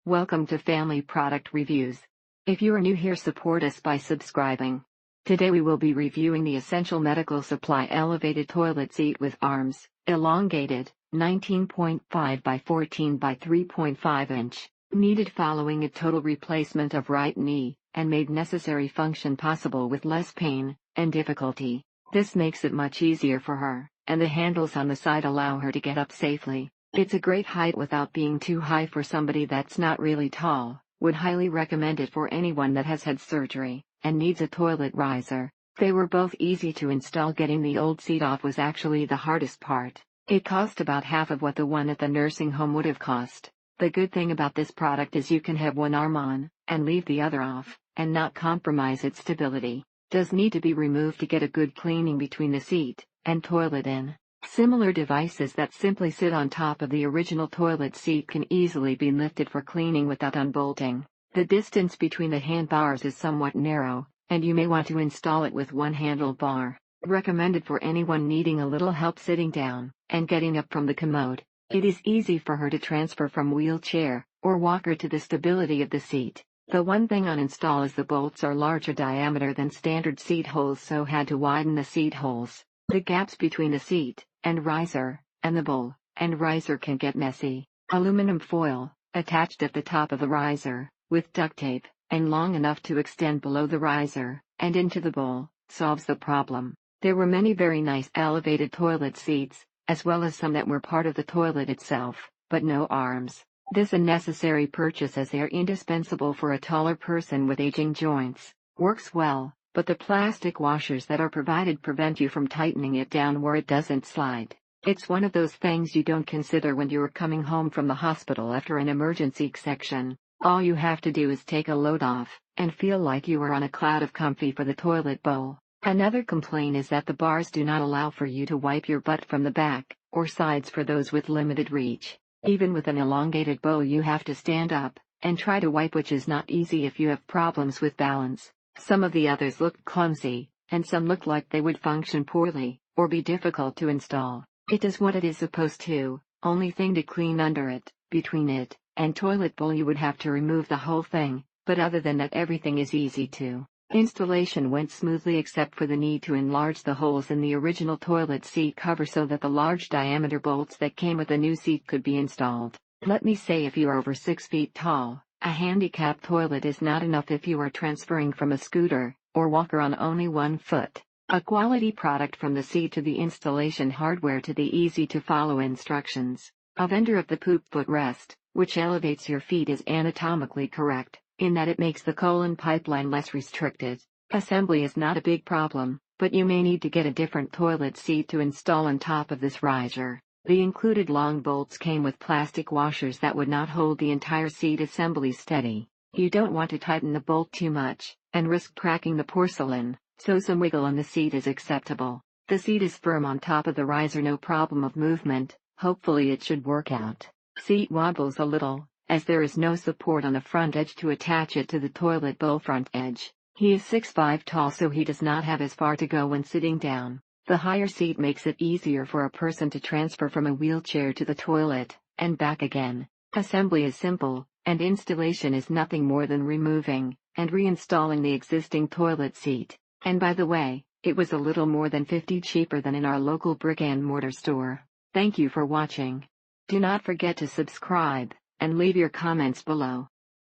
Welcome to Family Product Reviews. If you are new here, support us by subscribing. Today we will be reviewing the Essential Medical Supply Elevated Toilet Seat with Arms, Elongated, 19.5 by 14 by 3.5 inch, needed following a total replacement of right knee, and made necessary function possible with less pain and difficulty. This makes it much easier for her, and the handles on the side allow her to get up safely. It's a great height without being too high for somebody that's not really tall. Would highly recommend it for anyone that has had surgery and needs a toilet riser. They were both easy to install. Getting the old seat off was actually the hardest part. It cost about half of what the one at the nursing home would have cost. The good thing about this product is you can have one arm on and leave the other off and not compromise its stability. Does need to be removed to get a good cleaning between the seat and toilet in. Similar devices that simply sit on top of the original toilet seat can easily be lifted for cleaning without unbolting. The distance between the handbars is somewhat narrow, and you may want to install it with one handlebar. Recommended for anyone needing a little help sitting down and getting up from the commode. It is easy for her to transfer from wheelchair or walker to the stability of the seat. The one thing on install is the bolts are larger diameter than standard seat holes, so had to widen the seat holes. The gaps between the seat and riser and the bowl and riser can get messy. Aluminum foil, attached at the top of the riser, with duct tape, and long enough to extend below the riser and into the bowl, solves the problem. There were many very nice elevated toilet seats, as well as some that were part of the toilet itself, but no arms. This a necessary purchase as they are indispensable for a taller person with aging joints. Works well, but the plastic washers that are provided prevent you from tightening it down where it doesn't slide. It's one of those things you don't consider when you're coming home from the hospital after an emergency section. All you have to do is take a load off, and feel like you are on a cloud of comfy for the toilet bowl. Another complaint is that the bars do not allow for you to wipe your butt from the back or sides for those with limited reach. Even with an elongated bowl you have to stand up and try to wipe, which is not easy if you have problems with balance. Some of the others looked clumsy, and some looked like they would function poorly, or be difficult to install. It does what it is supposed to. Only thing to clean under it, between it and toilet bowl, you would have to remove the whole thing, but other than that everything is easy to. Installation went smoothly except for the need to enlarge the holes in the original toilet seat cover so that the large diameter bolts that came with the new seat could be installed. Let me say, if you are over 6 feet tall, a handicap toilet is not enough if you are transferring from a scooter or walker on only 1 foot. A quality product from the seat to the installation hardware to the easy-to-follow instructions. A vendor of the poop footrest, which elevates your feet, is anatomically correct, in that it makes the colon pipeline less restricted. Assembly is not a big problem, but you may need to get a different toilet seat to install on top of this riser. The included long bolts came with plastic washers that would not hold the entire seat assembly steady. You don't want to tighten the bolt too much and risk cracking the porcelain, so some wiggle on the seat is acceptable. The seat is firm on top of the riser, no problem of movement. Hopefully it should work out. Seat wobbles a little, as there is no support on the front edge to attach it to the toilet bowl front edge. He is 6'5" tall, so he does not have as far to go when sitting down. The higher seat makes it easier for a person to transfer from a wheelchair to the toilet and back again. Assembly is simple, and installation is nothing more than removing and reinstalling the existing toilet seat. And by the way, it was a little more than $50 cheaper than in our local brick-and-mortar store. Thank you for watching. Do not forget to subscribe and leave your comments below.